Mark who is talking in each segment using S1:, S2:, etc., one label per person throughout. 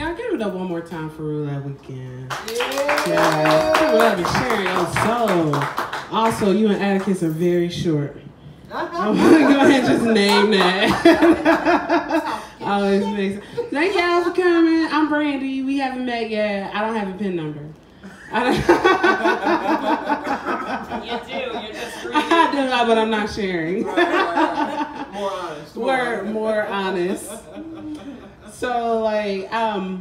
S1: Y'all give it up one more time for Roulette Weekend. Yeah. Coming up and sharing your soul. Also, you and Atticus are very short. I'm gonna go ahead and just name that. Always makes. Thank y'all for coming. I'm Brandy. We haven't met yet. I don't have a PIN number.
S2: You do. You're just reading.
S1: I do, but I'm not sharing.
S3: Right. More honest.
S1: We're more honest. So like, I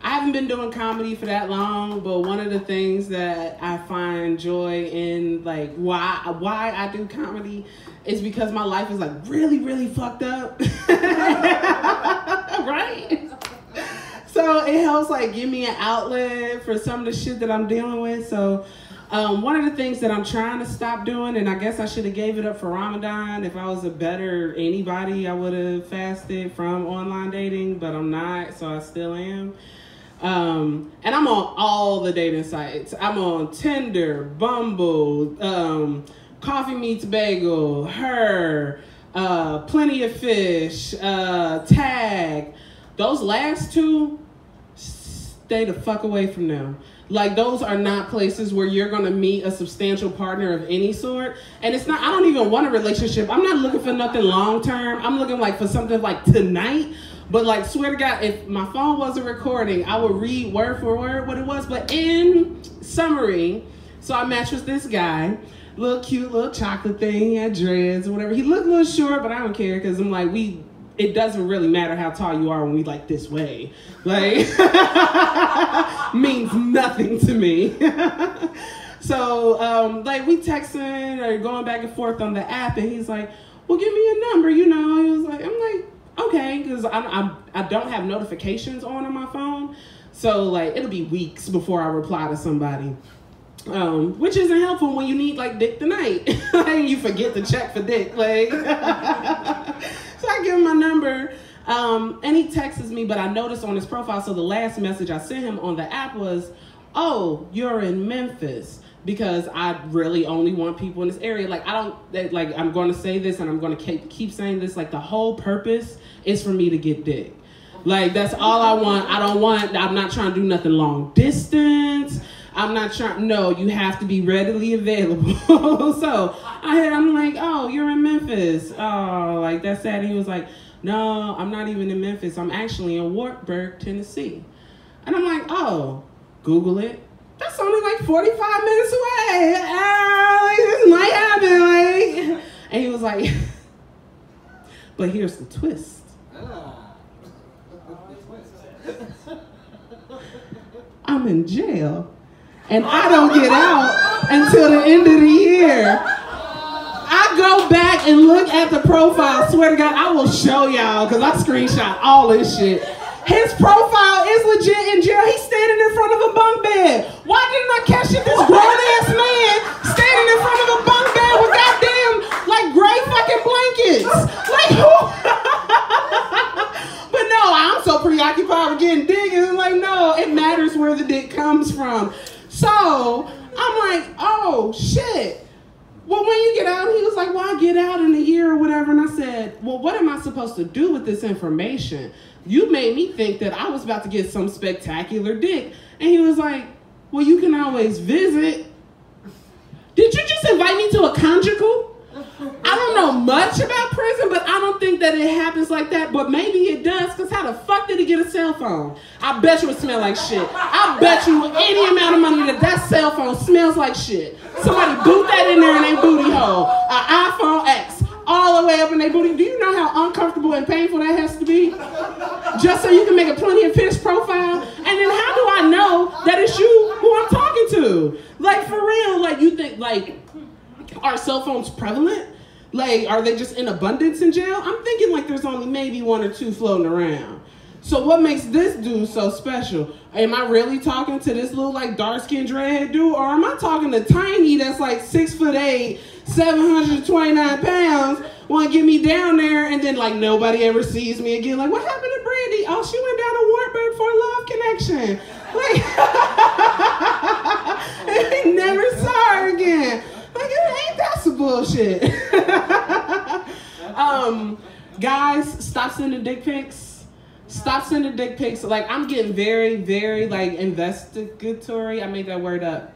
S1: haven't been doing comedy for that long, but one of the things that I find joy in, like why I do comedy, is because my life is like really, really fucked up. Right? So it helps like give me an outlet for some of the shit that I'm dealing with. So one of the things that I'm trying to stop doing, and I guess I should have gave it up for Ramadan. If I was a better anybody, I would have fasted from online dating, but I'm not, so I still am. And I'm on all the dating sites. I'm on Tinder, Bumble, Coffee Meets Bagel, Her, Plenty of Fish, Tag. Those last two, stay the fuck away from them. Like, those are not places where you're going to meet a substantial partner of any sort. And it's not, I don't even want a relationship. I'm not looking for nothing long term. I'm looking like for something like tonight. But like, swear to God, if my phone wasn't recording, I would read word for word what it was. But in summary, so I matched with this guy, little cute little chocolate thing. He had dreads or whatever. He looked a little short, but I don't care because I'm like, it doesn't really matter how tall you are when we like this way. Like, means nothing to me. So, like, we texting or going back and forth on the app, and he's like, well, give me your number, you know. He was like, I'm like, okay, because I don't have notifications on my phone. So, like, it'll be weeks before I reply to somebody. Which isn't helpful when you need, like, dick tonight. And you forget to check for dick, like. So I give him my number, and he texts me, but I noticed on his profile, so the last message I sent him on the app was, oh, you're in Memphis, because I really only want people in this area. Like, I'm going to say this, and I'm going to keep saying this, like, the whole purpose is for me to get dick. Like, that's all I want. I'm not trying to do nothing long distance. I'm not trying, no, you have to be readily available. So I'm like, oh, you're in Memphis. Oh, like, that's sad. And he was like, no, I'm not even in Memphis. I'm actually in Wartburg, Tennessee. And I'm like, oh, Google it. That's only like 45 minutes away. Like, this might happen. Like. And he was like, but here's the twist. I'm in jail. And I don't get out until the end of the year. I go back and look at the profile. Swear to God, I will show y'all, because I screenshot all this shit. His profile is legit in jail. He's standing in front of a bunk bed. Why didn't I catch it? This grown-ass man standing in front of a bunk bed with goddamn, like, gray fucking blankets. Like, who? But no, I'm so preoccupied with getting dick. And I'm like, no, it matters where the dick comes from. So I'm like, oh, shit. Well, when you get out, he was like, well, I'll get out in a year or whatever. And I said, well, what am I supposed to do with this information? You made me think that I was about to get some spectacular dick. And he was like, well, you can always visit. Did you just invite me to a conjugal? I don't know much about prison, but I don't think that it happens like that. But maybe it does, because how the fuck did he get a cell phone? I bet you it smelled like shit. I bet you any amount of money that cell phone smells like shit. Somebody boot that in there in their booty hole. An iPhone X, all the way up in their booty. Do you know how uncomfortable and painful that has to be? Just so you can make a Plenty of Fish profile? And then how do I know that it's you who I'm talking to? Like, for real, like, you think, like, are cell phones prevalent? Like, are they just in abundance in jail? I'm thinking like there's only maybe one or two floating around. So what makes this dude so special? Am I really talking to this little like dark-skinned dreadhead dude? Or am I talking to Tiny that's like 6'8", 729 pounds, want to get me down there, and then like nobody ever sees me again? Like, what happened to Brandy? Oh, she went down to Wartburg for a love connection. Like, I never saw her again. Like, ain't that some bullshit? Guys, stop sending dick pics. Stop sending dick pics. Like, I'm getting very, very, like, investigatory. I made that word up.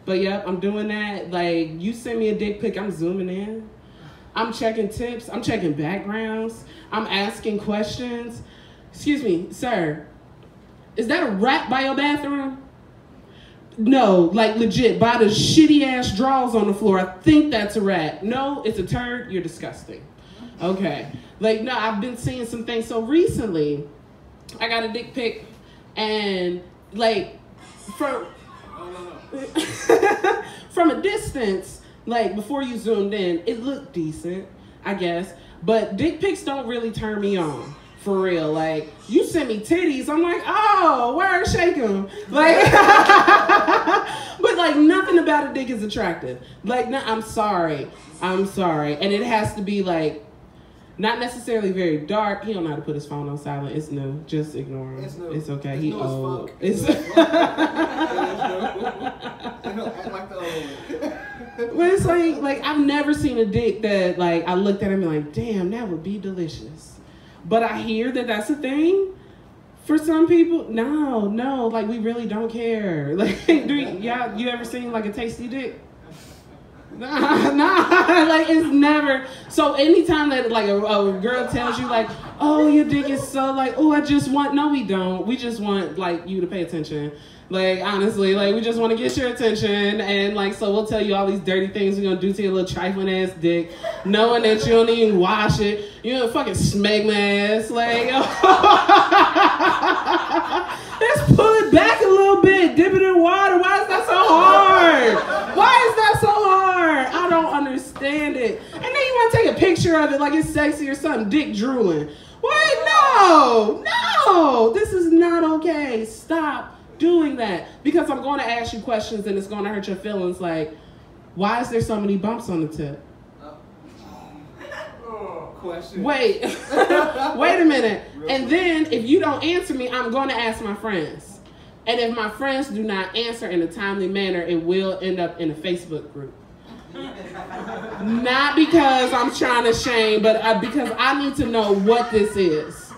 S1: But, yep, I'm doing that. Like, you send me a dick pic, I'm zooming in. I'm checking tips. I'm checking backgrounds. I'm asking questions. Excuse me, sir. Is that a rat by your bathroom? No, like legit, by the shitty ass drawers on the floor. I think that's a rat. No, it's a turd. You're disgusting. Okay. Like, no, I've been seeing some things. So recently, I got a dick pic and like from from a distance, like before you zoomed in, it looked decent, I guess. But dick pics don't really turn me on. For real, like, you send me titties, I'm like, oh, where shake them? Like, but like, nothing about a dick is attractive. Like, no, I'm sorry. And it has to be like, not necessarily very dark. He don't know how to put his phone on silent. It's new. Just ignore him.
S3: It's new.
S1: It's okay.
S3: It's
S1: He
S3: new as
S1: old.
S3: fuck.
S1: It's
S3: Act like the old one.
S1: But it's like I've never seen a dick that like I looked at him and like, damn, that would be delicious. But I hear that that's a thing for some people. No, like we really don't care. Like, you ever seen like a tasty dick? Nah, like it's never. So anytime that like a girl tells you like, oh, your dick is so like, oh, I just want. No, we don't. We just want like you to pay attention. Like, honestly, like, we just want to get your attention, and, like, so we'll tell you all these dirty things we're going to do to your little trifling-ass dick, knowing that you don't even wash it. You don't fucking smeg my ass. Like, let's pull it back a little bit. Dip it in water. Why is that so hard? I don't understand it. And then you want to take a picture of it like it's sexy or something, dick drooling. Wait, no. This is not okay. Stop doing that, because I'm going to ask you questions and it's going to hurt your feelings. Like, why is there so many bumps on the tip?
S3: Question.
S1: Wait a minute. And then if you don't answer me, I'm going to ask my friends. And if my friends do not answer in a timely manner, it will end up in a Facebook group. Not because I'm trying to shame, but because I need to know what this is.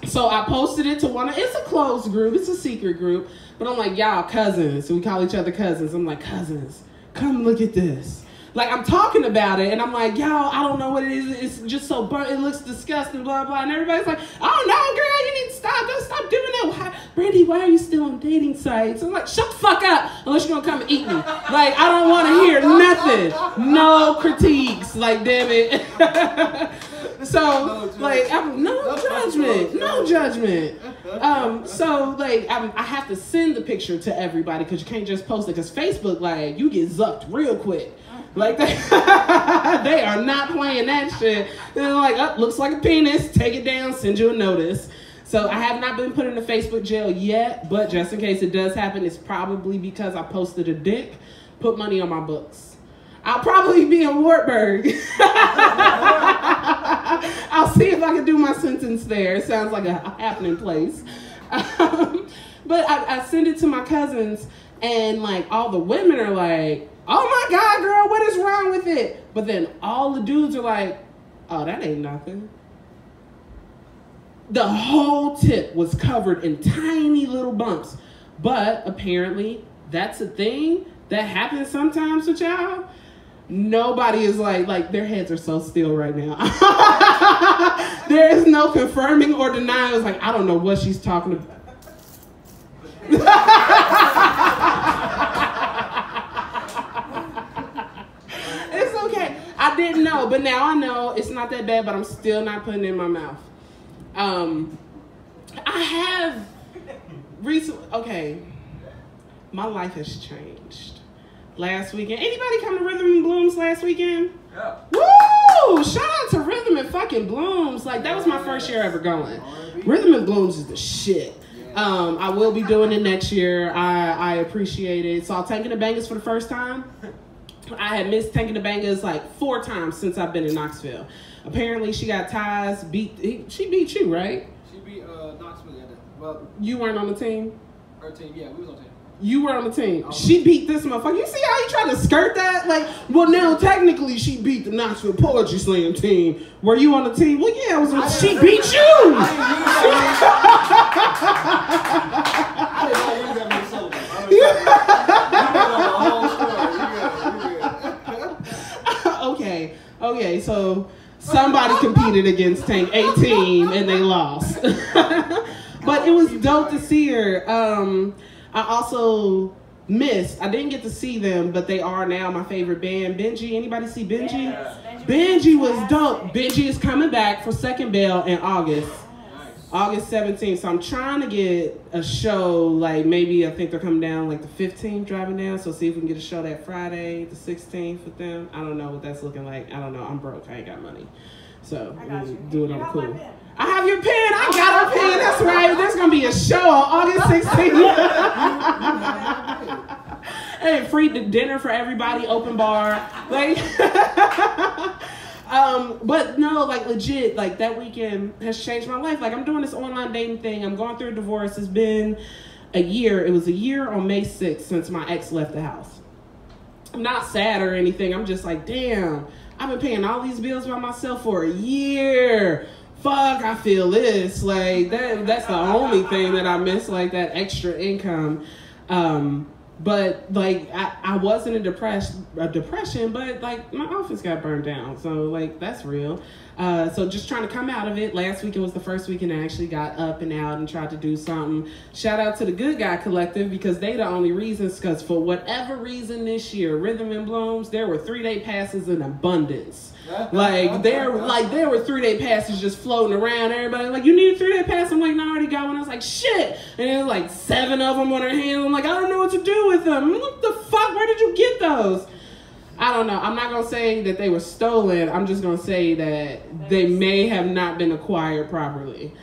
S1: So I posted it to it's a closed group, it's a secret group, but I'm like, y'all cousins, so we call each other cousins. I'm like, cousins, come look at this. Like, I'm talking about it, and I'm like, y'all, I don't know what it is, it's just so burnt, it looks disgusting, blah, blah, and everybody's like, oh no, girl, you need to stop, don't stop doing that. Brandy, why are you still on dating sites? I'm like, shut the fuck up, unless you're gonna come and eat me. Like, I don't want to hear nothing, no critiques, like, damn it. So, like, no judgment. So, like, I have to send the picture to everybody because you can't just post it, because Facebook, like, you get zucked real quick. Like, they are not playing that shit. They're like, oh, looks like a penis, take it down, send you a notice. So, I have not been put in a Facebook jail yet, but just in case it does happen, it's probably because I posted a dick. Put money on my books. I'll probably be in Wartburg. I'll see if I can do my sentence there. It sounds like a happening place. But I send it to my cousins, and like all the women are like, oh my God, girl, what is wrong with it? But then all the dudes are like, oh, that ain't nothing. The whole tip was covered in tiny little bumps. But apparently that's a thing that happens sometimes with y'all. Nobody is like their heads are so still right now. There is no confirming or denying. It's like, I don't know what she's talking about. It's okay. I didn't know, but now I know it's not that bad, but I'm still not putting it in my mouth. I have recently, okay, my life has changed. Last weekend, anybody come to Rhythm and Blooms last weekend?
S3: Yeah.
S1: Woo! Shout out to Rhythm and fucking Blooms. Like, that was my first year ever going. Rhythm and Blooms is the shit. I will be doing it next year. I appreciate it. Saw Tank and the Bangers for the first time. I had missed Tank and the Bangers like 4 times since I've been in Knoxville. Apparently, she got ties. She beat you, right?
S3: She beat Knoxville. Well,
S1: you weren't on the team?
S3: her team, yeah, we was on team.
S1: You were on the team. She beat this motherfucker. You see how he tried to skirt that? Like, well, now technically she beat the Knoxville Poetry Slam team. Were you on the team? Well, yeah, she beat you.
S3: I didn't know you got me sober.
S1: Okay, so somebody competed against Tank 18 and they lost. But it was dope to see her. I also missed. I didn't get to see them, but they are now my favorite band. Benji, anybody see Benji?
S2: Yes,
S1: Benji was dope. Benji is coming back for Second Bell in August. August 17th. So I'm trying to get a show, like maybe I think they're coming down like the 15th, driving down. So see if we can get a show that Friday, the 16th with them. I don't know what that's looking like. I don't know. I'm broke. I ain't got money. So we'll do it on the cool. I have your pen. I got her pen. That's right. There's going to be a show on August 16th. Hey, free dinner for everybody, open bar. Like, but no, like legit, like that weekend has changed my life. Like I'm doing this online dating thing. I'm going through a divorce. It's been a year. It was a year on May 6th since my ex left the house. I'm not sad or anything. I'm just like, damn, I've been paying all these bills by myself for a year. Fuck, I feel this. Like that's the only thing that I miss, like that extra income. But like I wasn't in a depression, but like my office got burned down. So like that's real. So just trying to come out of it. Last weekend was the first weekend I actually got up and out and tried to do something. Shout out to the Good Guy Collective because they the only reasons, because for whatever reason this year, Rhythm and Blooms, there were 3-day passes in abundance. Like there were 3-day passes just floating around. Everybody like, you need a 3-day pass? I'm like, no, I already got one. I was like, shit. And there was like 7 of them on her hands. I'm like, I don't know what to do with them. What the fuck? Where did you get those? I don't know. I'm not going to say that they were stolen. I'm just going to say that they may have not been acquired properly.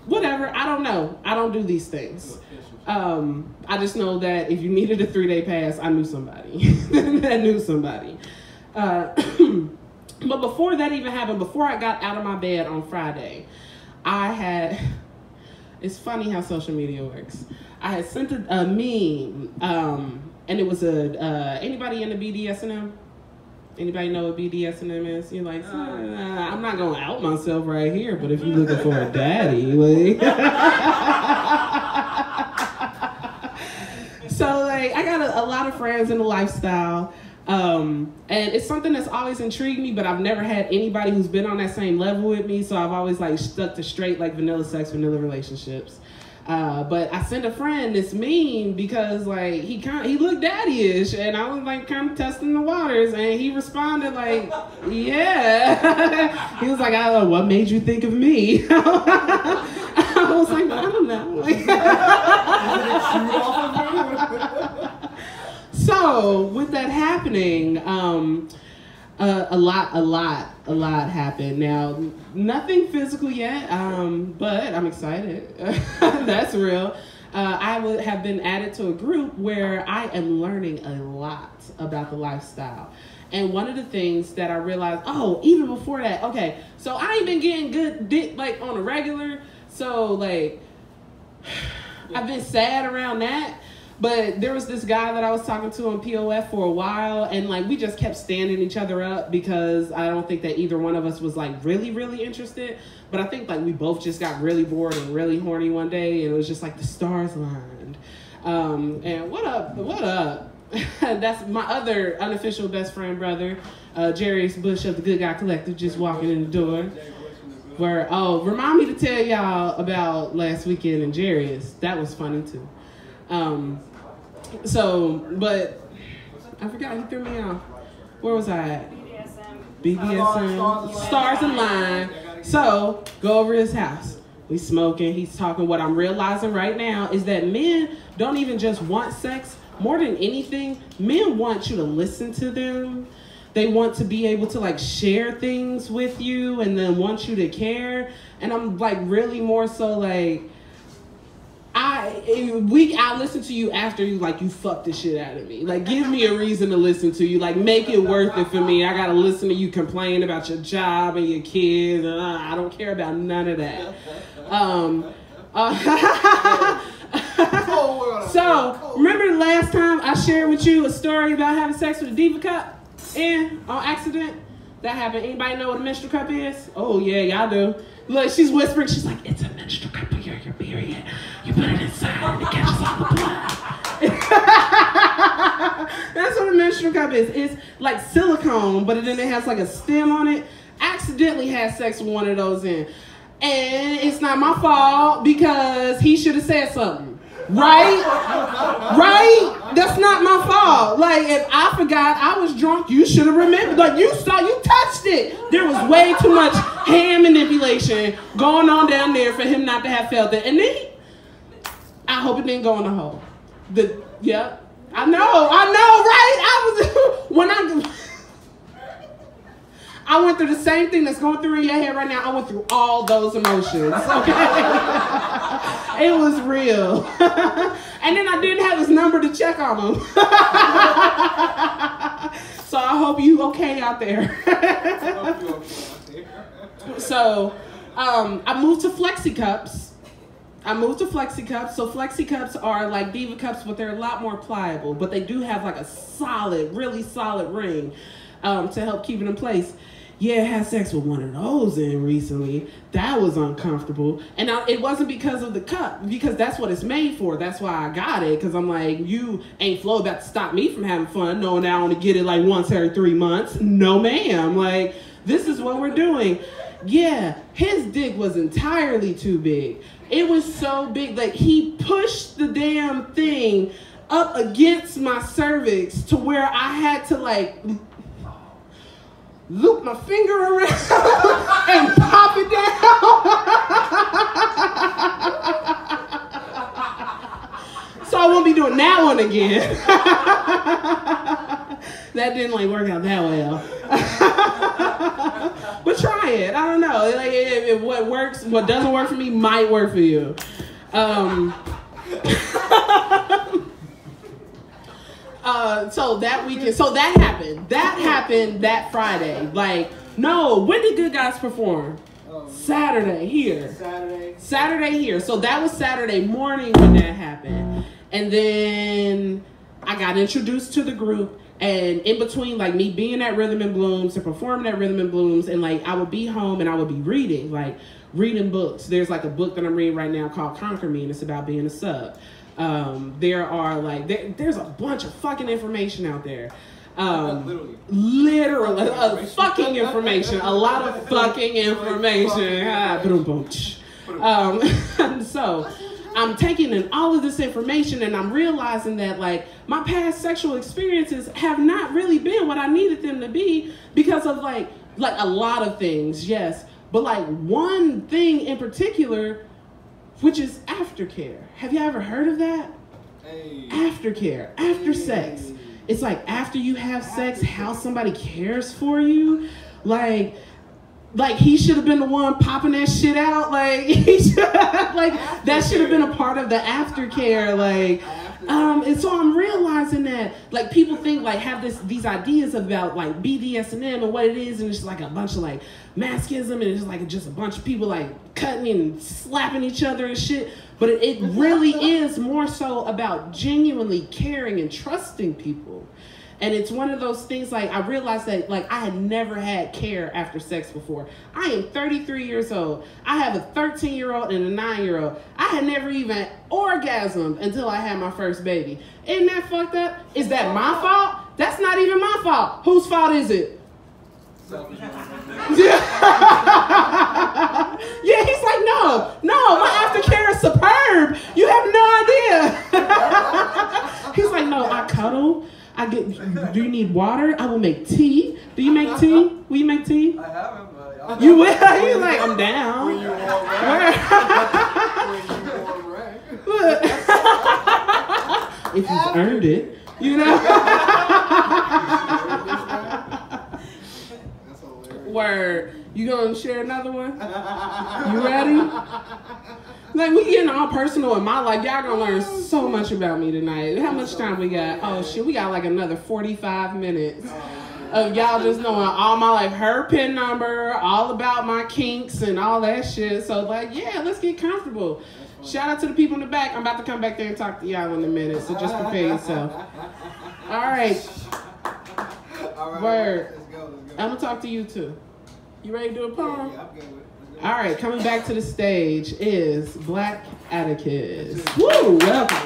S1: Whatever. I don't know. I don't do these things. I just know that if you needed a 3-day pass, I knew somebody. I knew somebody. But before that even happened, before I got out of my bed on Friday, it's funny how social media works. I had sent a meme, and it was anybody in the BDSM? Anybody know what BDSM is? You're like, I'm not going to out myself right here, but if you're looking for a daddy, like. So, like, I got a lot of friends in the lifestyle. And it's something that's always intrigued me, but I've never had anybody who's been on that same level with me. So I've always like stuck to straight, like vanilla sex, vanilla relationships. But I sent a friend this meme because like he looked daddy-ish, and I was like kind of testing the waters, and he responded like, yeah. He was like, I don't know, what made you think of me? I was like, I don't know. So with that happening, a lot happened. Now, nothing physical yet, but I'm excited. That's real. I would have been added to a group where I am learning a lot about the lifestyle. And one of the things that I realized, even before that, okay, so I ain't been getting good dick like on a regular. So like, I've been sad around that. But there was this guy that I was talking to on POF for a while, and like we just kept standing each other up because I don't think that either one of us was like really, really interested. But I think like we both just got really bored and really horny one day, and it was just like the stars aligned. And what up? That's my other unofficial best friend brother, Jarius Bush of the Good Guy Collective, just walking in the door. Remind me to tell y'all about last weekend in Jarius. That was funny too. But I forgot, he threw me off. Where was I at? BDSM. Stars in line. So, go over his house. We smoking, he's talking. What I'm realizing right now is that men don't even just want sex. More than anything, men want you to listen to them. They want to be able to like share things with you and then want you to care. And I'm like really more so like, I listen to you after you fuck the shit out of me. Like, give me a reason to listen to you. Like, make it worth it for me. I gotta listen to you complain about your job and your kids. I don't care about none of that.
S3: Cold world out
S1: So,
S3: there. Cold
S1: remember the last time I shared with you a story about having sex with a diva cup? And on accident? That happened. Anybody know what a menstrual cup is? Oh, yeah, y'all do. Look, she's whispering. She's like, it's a menstrual cup for your period. You put it inside and it catches all the blood. That's what a menstrual cup is. It's like silicone, but then it has like a stem on it. Accidentally had sex with one of those in. And it's not my fault because he should have said something. Right? Right? That's not my fault. Like, if I forgot I was drunk, you should have remembered. Like, you touched it. There was way too much hand manipulation going on down there for him not to have felt it. And then I hope it didn't go in the hole. Yeah. I know, right? I went through the same thing that's going through in your head right now. I went through all those emotions, okay? It was real. And then I didn't have his number to check on him. So I hope you okay out there. So I moved to Flexi Cups. So Flexi Cups are like Diva Cups, but they're a lot more pliable. But they do have like a solid, really solid ring to help keep it in place. Yeah, I had sex with one of those in recently. That was uncomfortable. And it wasn't because of the cup, because that's what it's made for. That's why I got it, because I'm like, you ain't Flo about to stop me from having fun, knowing I only get it like once every 3 months. No, ma'am. Like, this is what we're doing. Yeah, his dick was entirely too big. It was so big, like he pushed the damn thing up against my cervix to where I had to like loop my finger around and pop it down. So I won't be doing that one again. That didn't like work out that well. But try it. I don't know. Like if what works, what doesn't work for me might work for you. So that weekend, so that happened. That happened that Friday. Like, no, when did Good Guys perform? Saturday here. Saturday here. So that was Saturday morning when that happened. And then I got introduced to the group. And in between, like, me being at Rhythm and Blooms and performing at Rhythm and Blooms, and, like, I would be home and I would be reading books. There's, like, a book that I'm reading right now called Conquer Me, and it's about being a sub. There are, like, there's a bunch of fucking information out there. Literally, fucking information. A lot of fucking information. So I'm taking in all of this information and I'm realizing that like my past sexual experiences have not really been what I needed them to be because of like a lot of things, yes. But like one thing in particular, which is aftercare. Have you ever heard of that? Aftercare, after sex. It's like after you have sex, how somebody cares for you. Like he should have been the one popping that shit out. Like he should, like that should have been a part of the aftercare. Like, and so I'm realizing that like people think like have these ideas about like BDSM and what it is, and it's like a bunch of like masochism, and it's like just a bunch of people like cutting and slapping each other and shit. But it really is more so about genuinely caring and trusting people. And it's one of those things, like, I realized that, like, I had never had care after sex before. I am 33 years old. I have a 13-year-old and a 9-year-old. I had never even orgasmed until I had my first baby. Isn't that fucked up? Is that my fault? That's not even my fault. Whose fault is it? Yeah, he's like, no, my aftercare is superb. You have no idea. He's like, no, I cuddle. Do you need water? I will make tea. Do you make tea? Will you make tea?
S3: I haven't, but
S1: you will? He's like, I'm down.
S3: When you
S1: Look. If you've earned it, you know? Word. You gonna share another one? You ready? Like, we getting all personal in my life. Y'all gonna learn so much about me tonight. How much time we got? Oh shit, we got like another 45 minutes. of y'all just knowing all my life, her PIN number, all about my kinks and all that shit. So like, yeah, let's get comfortable. Shout out to the people in the back. I'm about to come back there and talk to y'all in a minute, so just prepare yourself. All right.
S3: All right.
S1: Word.
S3: Let's go.
S1: I'm gonna talk to you too. You ready to do a poem?
S3: Yeah, I'm good with it. Let's go.
S1: All right, coming back to the stage is Black Atticus. Woo, welcome.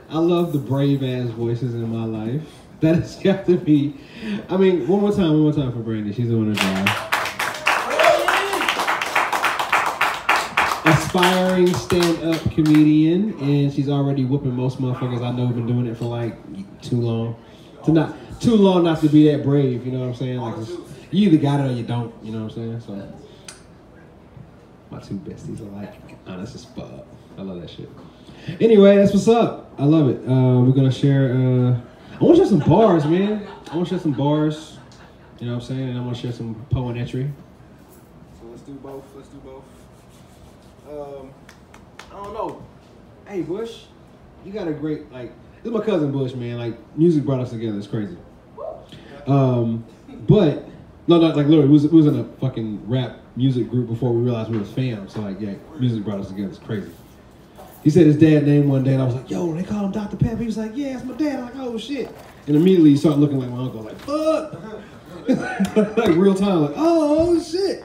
S4: I love the brave ass voices in my life. That has got to be. I mean, one more time for Brandy. She's doing her job. Aspiring stand-up comedian, and she's already whooping most motherfuckers I know have been doing it for like too long. Too long not to be that brave. You know what I'm saying? Like, you either got it or you don't. You know what I'm saying? So, my two besties are like honest as fuck. I love that shit. Anyway, that's what's up. I love it. We're gonna share. I want to share some bars, man. I want to share some bars. You know what I'm saying? And I want to share some poetry.
S3: So let's do both. I don't know.
S4: Hey, Bush, you got a great like. This is my cousin Bush, man. Like, music brought us together. It's crazy. But no, not like literally. We was in a fucking rap music group before we realized we was fam. So like, yeah, music brought us together. It's crazy. He said his dad named one day, and I was like, yo, they call him Dr. Pepper. He was like, yeah, it's my dad. I'm like, oh, shit. And immediately he started looking like my uncle. I was like, fuck. Like real time, like, oh, shit.